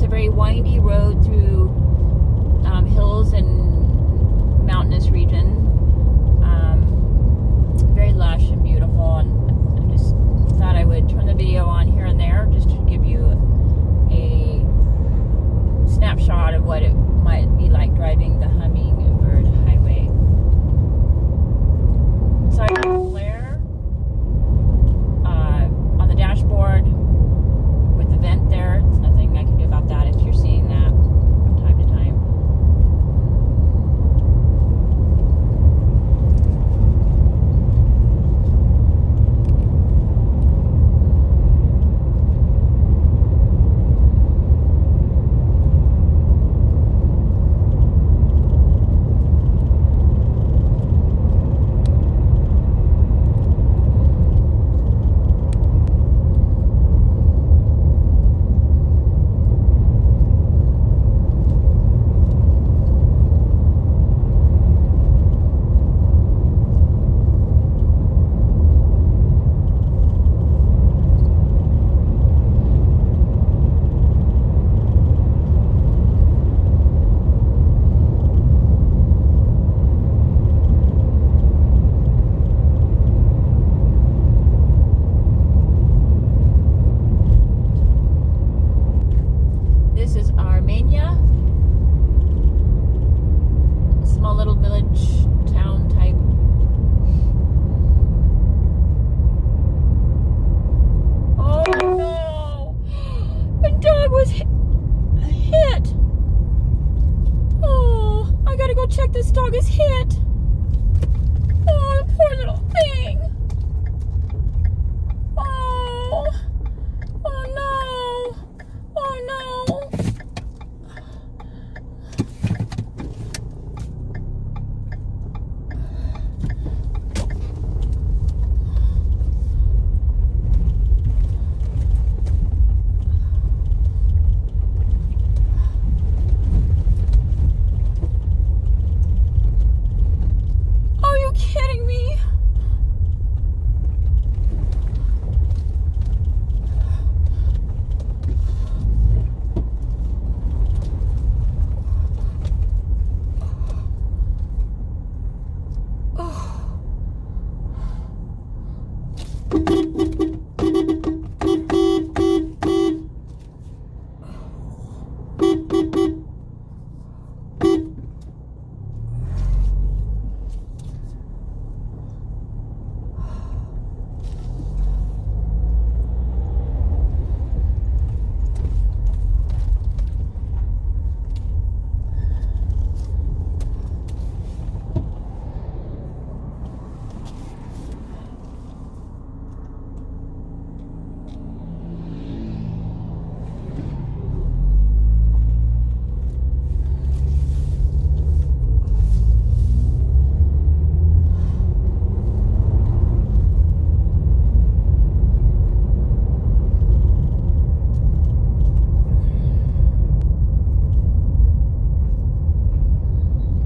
It's a very windy road through hills and mountainous region. Very lush and beautiful, and I just thought I would turn the video on here and there just to give you a snapshot of what it might be like driving the Hummingbird Highway. Siren flare on the dashboard with the vent there. There's nothing I can do about that if you're seeing that from time to time. This is Armenia, small little village town type. Oh no! My dog was hit. Oh, I gotta go check this dog is hit. Oh, the poor little thing. Oh, oh no. Oh no. Are you kidding me?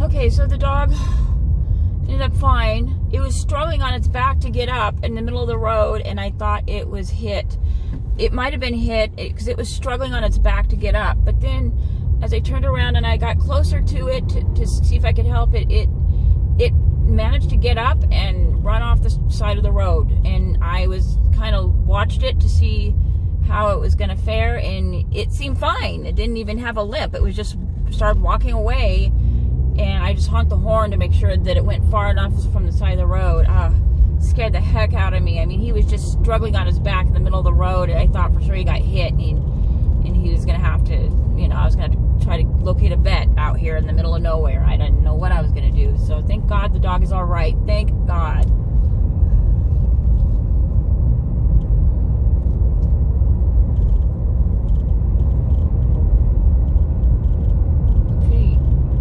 Okay, so the dog ended up fine. It was struggling on its back to get up in the middle of the road, and I thought it was hit. It might have been hit because it was struggling on its back to get up. But then as I turned around and I got closer to it to see if I could help it, it managed to get up and run off the side of the road. And I was kind of watched it to see how it was going to fare, and it seemed fine. It didn't even have a limp. It was just started walking away. And I just honked the horn to make sure that it went far enough from the side of the road. Scared the heck out of me. I mean, he was just struggling on his back in the middle of the road, and I thought for sure he got hit, and he was going to have to, I was going to have to try to locate a vet out here in the middle of nowhere. I didn't know what I was going to do. So thank God the dog is all right. Thank God.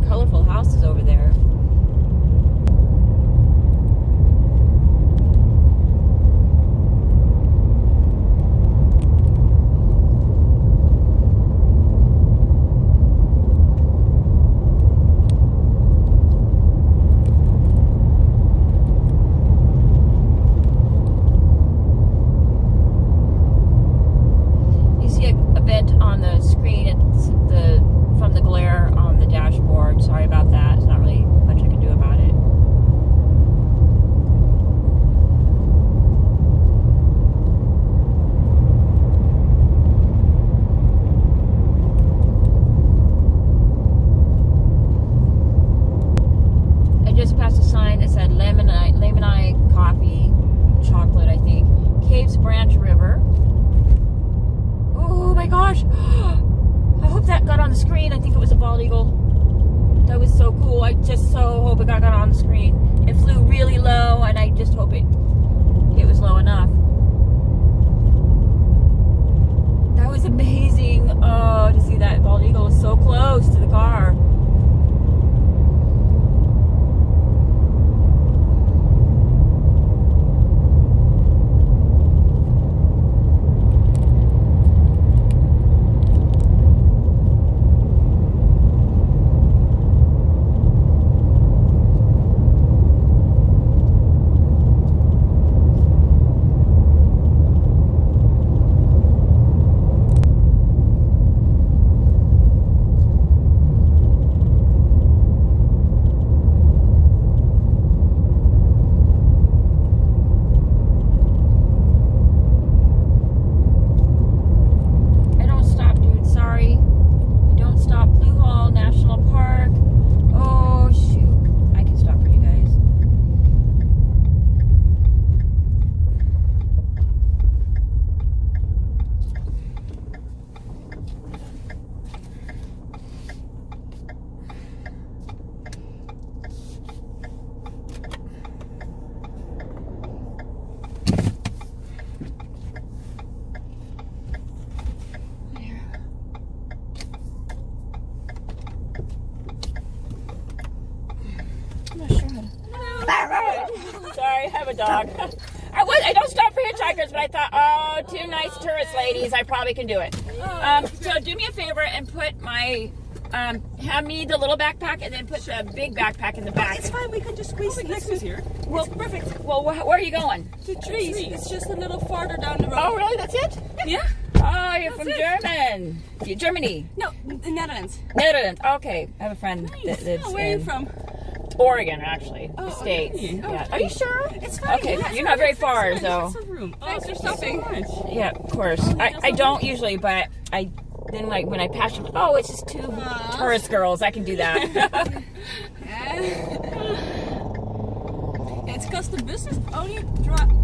Colorful houses over there. dog. I don't stop for hitchhikers, but I thought, oh, two nice tourist ladies, I probably can do it. So do me a favor and put my, have me the little backpack and then put the big backpack in the back. It's fine, we can just squeeze next to here. Well, it's perfect. Well, where are you going? To trees. It's just a little farther down the road. Oh, really? That's it? Yeah. Oh, you're from Germany. No, the Netherlands. Netherlands. Okay. I have a friend that lives where are you from? Oregon, actually. The States. Okay. Yeah. Are you sure? It's fine. Okay, Yeah, you're not very far, so. Thanks for stopping. Yeah, of course. I don't usually, but I then like when I pass you, oh, it's just two tourist girls. I can do that. It's because the buses only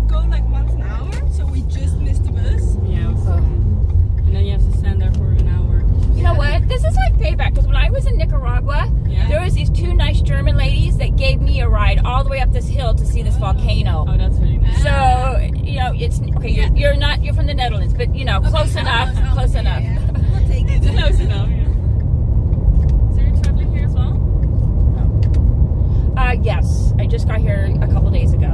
go like once an hour, so we just missed the bus. Yeah, and then you have to stand there for an hour. You know what? This is like payback, because when I was in Nicaragua, there was these two nice German ladies that gave me a ride all the way up this hill to see this volcano. Oh, that's really nice. So, you know, it's okay. You're from the Netherlands, but you know, close enough. Close enough. Yeah. We'll take it. Close enough. Yeah. So you're traveling here as well? Yes, I just got here a couple days ago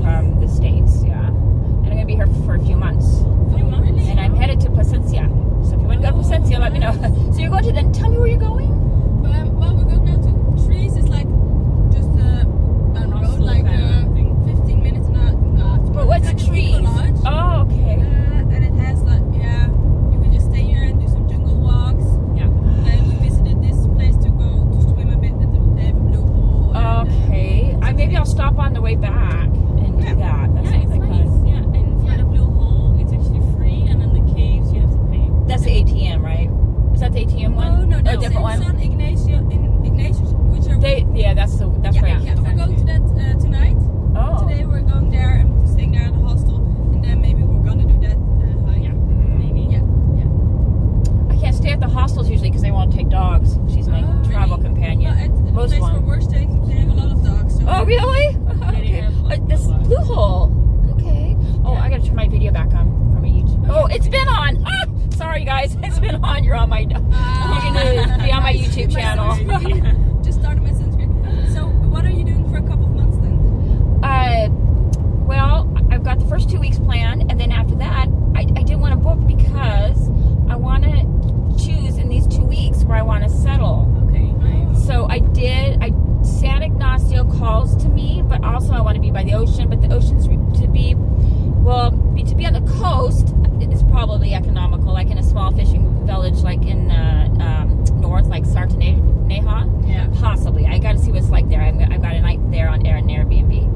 from the States. Yeah, and I'm gonna be here for a few months. And I'm headed to Placencia. So if you want to go to Placencia, let me know. So you're going to then? Tell me where you're going. Well, we're going now to trees. It's like just down the road, like 15 minutes. But what's like trees? Oh, okay. And it has like you can just stay here and do some jungle walks. Yeah. And we visited this place to go to swim a bit. They have a blue hole. Okay. Maybe I'll stop on the way back and do that. That sounds like fun. Yeah, and for the blue hole, it's actually free, and then the caves you have to pay. That's the ATM, right? Is that the ATM one? Oh no, a different one. San Ignatius, which are That's right. Yeah, we're going to that tonight. Oh. Today we're going there and staying there at the hostel, and then maybe we're gonna do that hike. Maybe. Yeah. I can't stay at the hostels usually because they won't take dogs. She's my travel companion. Well, at the Most place where one. we're staying, they have a lot of dogs. So Oh, really? Yeah, they Okay. have lots This of dogs. blue hole. Okay. Oh, I gotta turn my video back on from my YouTube. Oh, it's been on. Ah, sorry guys, it's been on. You're on my. You're gonna be on my YouTube channel. Just started my sunscreen. So, what are you doing for a couple of months then? Well, I've got the first 2 weeks planned, and then after that, I didn't want to book because I want to choose in these 2 weeks where I want to settle. Okay, nice. So San Ignacio calls to me, but also I want to be by the ocean. But the ocean's to be on the coast is probably economical, like in a small fishing village, like in north, like Sartaneja. Yeah. Possibly. I got to see what it's like there. I've got a night there on Airbnb.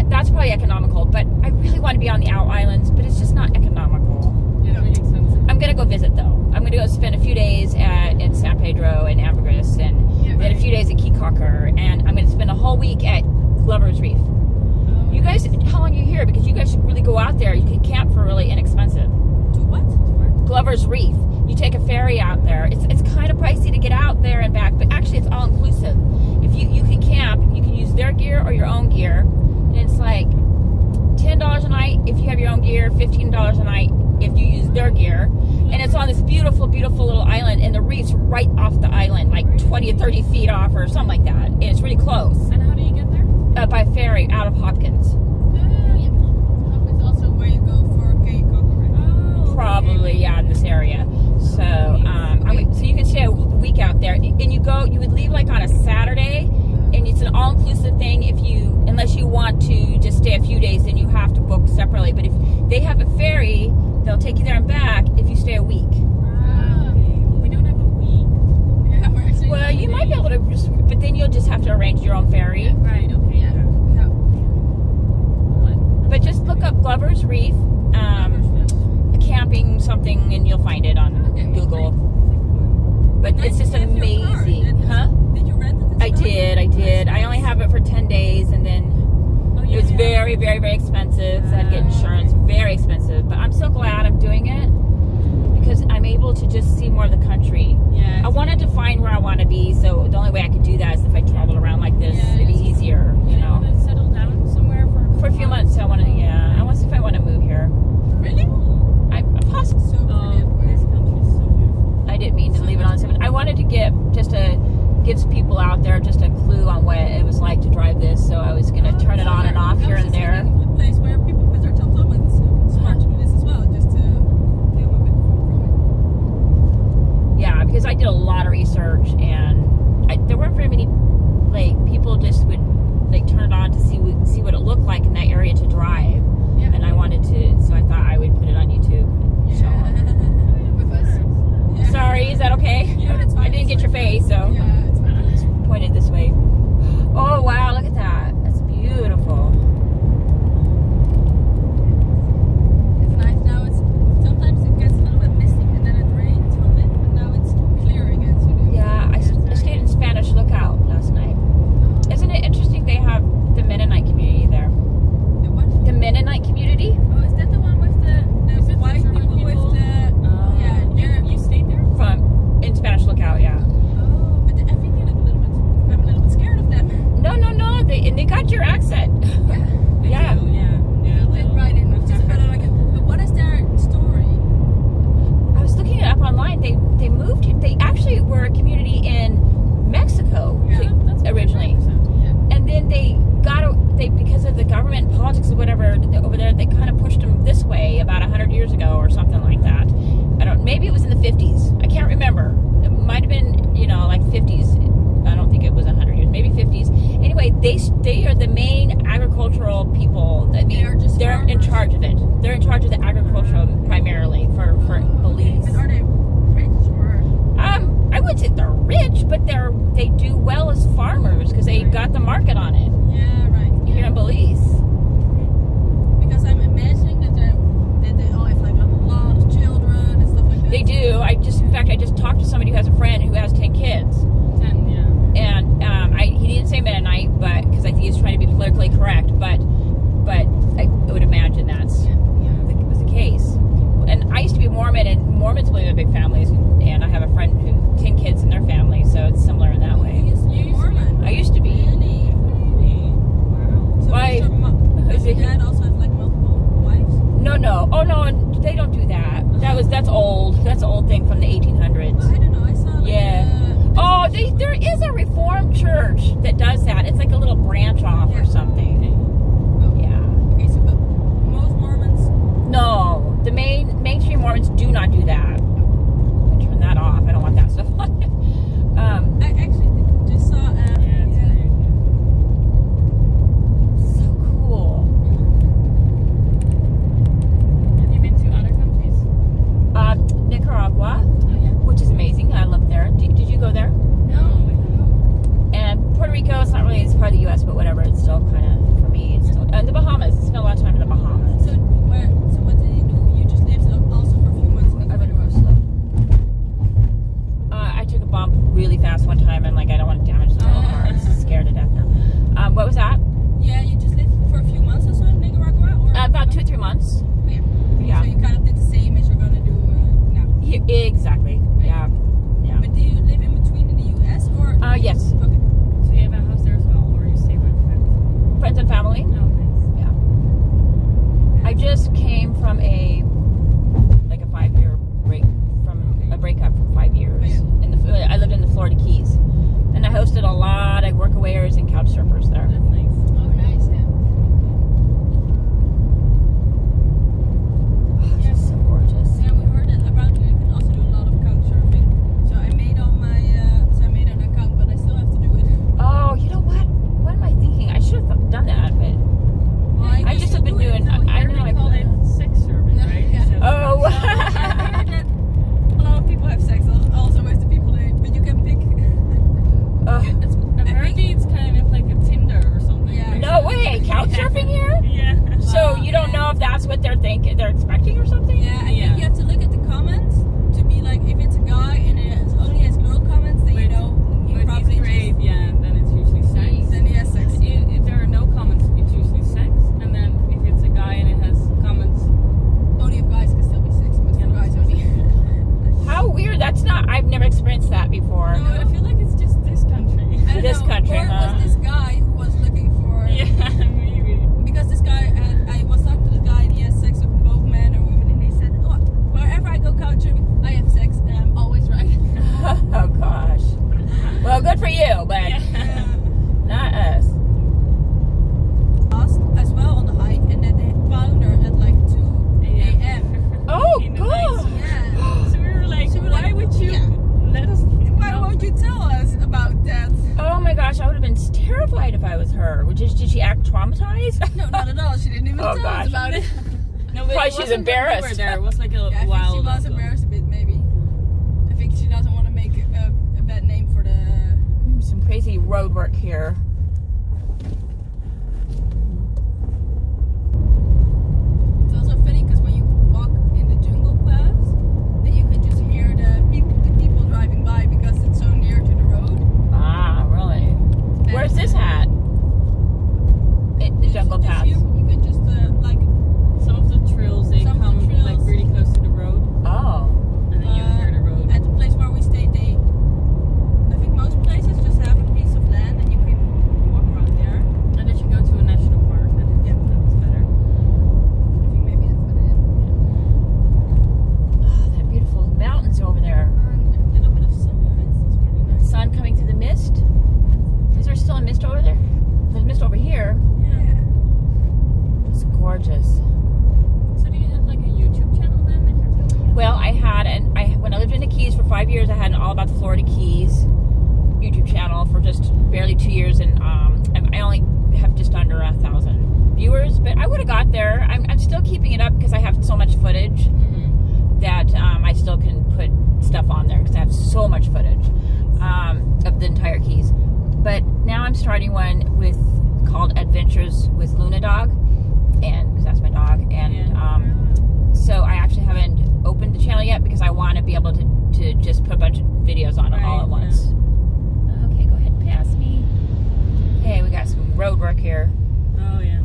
That's probably economical, but I really want to be on the out islands, but it's just not economical. It's really expensive. I'm gonna go visit though. I'm gonna go spend a few days in San Pedro and Ambergris, and then a few days at Key Cocker, and I'm gonna spend a whole week at Glover's Reef. You guys, how long are you here? Because you guys should really go out there. You can camp for really inexpensive. To what? Glover's Reef. You take a ferry out there. It's kind of pricey to get out there and back, but actually it's all inclusive. If you can camp, you can use their gear or your own gear, and it's like $10 a night if you have your own gear, $15 a night if you use their gear, and it's on this beautiful, beautiful little island, and the reef's right off the island, like 20 or 30 feet off or something like that, and it's really close. And how do you get there? By ferry out of Hopkins. It's also where you go for Key Cocker. Probably, yeah, in this area. So, so you can stay a week out there, and you would leave like on a Saturday, and it's an all-inclusive thing. Unless you want to just stay a few days, then you have to book separately. But if they have a ferry, they'll take you there and back if you stay a week. We don't have a week. Yeah, we're actually. Well, you might be able to, but then you'll just have to arrange your own ferry. Right, okay. Yeah. But just look up Glover's Reef, camping something, and you'll find it on Google. But it's just amazing, huh? Did you rent it? I did. I only have it for 10 days, and then it was very, very, very expensive. So I had to get insurance, very expensive. But I'm so glad I'm doing it because I'm able to just see more of the country. Yeah. I wanted to find where I want to be, so the only way I could do that is if I traveled around like this. It'd be easier, you You know. want to settle down somewhere For a few months, I want to see if I want to move here. Really? I possibly. So pretty. This country's so beautiful. I didn't mean to leave it on 7. I wanted to get gives people out there just a clue on what it was like to drive this. So I was going to turn it on and off here and there. A place where people put their thumbs up, and it's smart to do this as well, just to feel a bit from it. Yeah, because I did a lot of research, and there weren't very many, like, people just would, like, turn it on to see what it looked like in that area to drive. Yeah. And I wanted to, so I thought I would put it on YouTube. Yeah. With us. Yeah. Sorry, is that okay? Yeah, it's fine. I didn't get your face, so Yeah, it's fine. it's pointed this way. Oh, wow, look at that. That's beautiful. It's nice now. Sometimes it gets a little bit misty and then it rains for a bit, but now it's clear again. So Yeah, I stayed in Spanish Lookout last night. Isn't it interesting they have the Mennonite community there? The what? The Mennonite community? Oh, is that the one with the white people with the? You stayed there? In Spanish Lookout, yeah. Oh, but I think they look I'm a little bit scared of them. No, they got your accent. Yeah. Fit right in. Just put it like but what is their story? I was looking it up online. They moved here. They actually were a community in Mexico originally. Yeah. And then they because of the government politics or whatever over there, they kind of pushed them this way about 100 years ago or something like that. Maybe it was in the 50s. I can't remember. It might have been, like 50s. I don't think it was 100 years. Maybe 50s. Anyway, they are the main agricultural people. I mean, they're in charge of it. They're in charge of the agriculture primarily for Belize. But are they rich or? I wouldn't say they're rich, but they do well as farmers because they got the market on it Yeah, right. here in Belize. Because I'm imagining that they all have like a lot of children and stuff like that. They do. In fact, I just talked to somebody who has a friend who has 10 kids. 10, yeah. And he didn't say Mennonite, but because I think he's trying to be politically correct, but I would imagine that's was the case. And I used to be Mormon, and Mormons believe in big families, and I have a friend who 10 kids in their family, so it's similar in that way. You used to be Mormon. I used to be. Really? Wow. So Why? does your dad also have like multiple wives? No. Oh no, they don't do that. That's old. That's an old thing from the 1800s. Well, I don't know. I saw like There is a Reformed church that does that. It's like a little branch off or something. Oh. Yeah. Okay, so but most Mormons. No, the mainstream Mormons do not do that. I turn that off. I don't want that stuff on. I actually just saw. So cool. Have you been to other countries? Nicaragua, Oh, yeah. which is amazing. I love there. Did you go there? No. And Puerto Rico, it's not really, it's part of the U.S., but whatever. It's still kind of, for me, it's still, and the Bahamas. I spent a lot of time in the Bahamas. So what did you do? You just lived also for a few months in I went Nicaragua. real slow. I took a bump really fast one time, and like I don't want to damage the whole car. I'm scared to death now. What was that? Yeah, you just lived for a few months or so in Nicaragua, or About 2 or 3 months. Yeah. Yeah. So you kind of did the same as you're gonna do now. Exactly. Yeah. Yeah. But do you live in between in the U.S. or? Yes. Okay. So you have a house there as well, or you stay with friends? Friends and family. Oh, nice. Yeah. I just came from a 5-year break a breakup for 5 years. Yeah. I lived in the Florida Keys, and I hosted a lot of workaways and couch surfers there. That's nice. Oh, nice. Yeah. Oh, it's just so gorgeous. Yeah, we heard that about you. You can also do a lot of couch surfing. So I made all my. So I made an account, but I still have to do it. Oh, you know what? What am I thinking? I should have done that, but Well, I just have been doing. I know I call it sex serving, right? Yeah. So- Oh. I heard that a lot of people have sex also with the people but you can pick. Apparently it's kind of like a Tinder or something. Yeah. right? No way! Couch surfing here? Yeah. So you don't know if that's what they're expecting or something? Yeah, I Yeah. think you have to look at the comments to be like, if it's a guy and it only has girl comments, then you know he But probably he's great, just, yeah, and then it's usually sex. then he has sex. If there are no comments, it's usually sex. And then if it's a guy and it has comments, Only if guys can still be sex, but for guys only. How weird! That's not. I've never experienced that before. no, I feel like it's just this country. I don't This know, country, or it huh? was this guy who was looking for. Yeah, maybe. Because this guy, I was talking to this guy and he has sex with both men or women, and he said, oh, wherever I go couch surfing, I have sex and I'm always right. Oh gosh. Well, good for you. terrified if I was her. Did she act traumatized? No, not at all. She didn't even Oh, tell gosh. us about it. No, but Probably it she's wasn't when embarrassed. we were there. It was like a Yeah, I think while she was ago. embarrassed a bit, maybe. I think she doesn't want to make a bad name for the... Some crazy road work here. It's also funny because when you walk in the jungle paths, then you can just hear the people driving by because it's so near to the road. Ah, really? Where's this at? The jungle Just path. You can just like Some of the trails, they Some of the come trails- like really close to the road, Oh. and then you hear the road. at the place where we stayed. I think most places just have a piece of land and you can walk around there. And then you go to a national park. Yeah. That's better. I think maybe that's what it is. Oh, that beautiful mountains over there. A little bit of sunrise. It's pretty nice. Sun coming through the mist. Is there still a mist over there? There's mist over here. Yeah. It's gorgeous. So do you have like a YouTube channel then that you're filming? Well, I had, when I lived in the Keys for 5 years, I had an All About the Florida Keys YouTube channel for just barely 2 years, and I only have just under 1,000 viewers. But I would have got there. I'm still keeping it up because I have so much footage Mm-hmm. that I still can put stuff on there because I have so much footage of the entire Keys. But now I'm starting one called Adventures with Luna Dog, and because that's my dog, and so I actually haven't opened the channel yet because I want to be able to just put a bunch of videos on it all at Right, once. Okay, go ahead and pass me. Hey, we got some road work here. Oh yeah.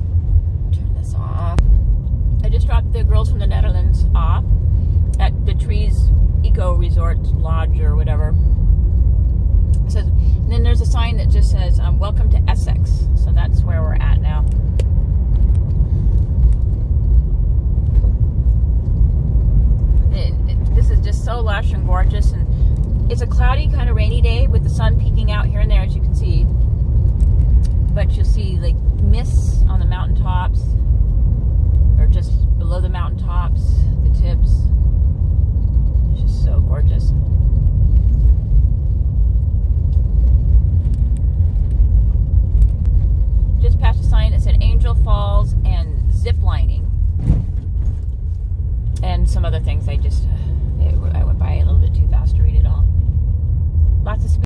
Turn this off. I just dropped the girls from the Netherlands off at the Trees Eco Resort Lodge or whatever. It says, and then there's a sign that just says, welcome to Essex. So that's where we're at now. This is just so lush and gorgeous, and it's a cloudy, kind of rainy day with the sun peeking out here and there, as you can see. But you'll see like mists on the mountaintops, or just below the mountaintops, the tips. It's just so gorgeous. Just passed a sign that said Angel Falls and zip lining, and some other things. I went by a little bit too fast to read it all. Lots of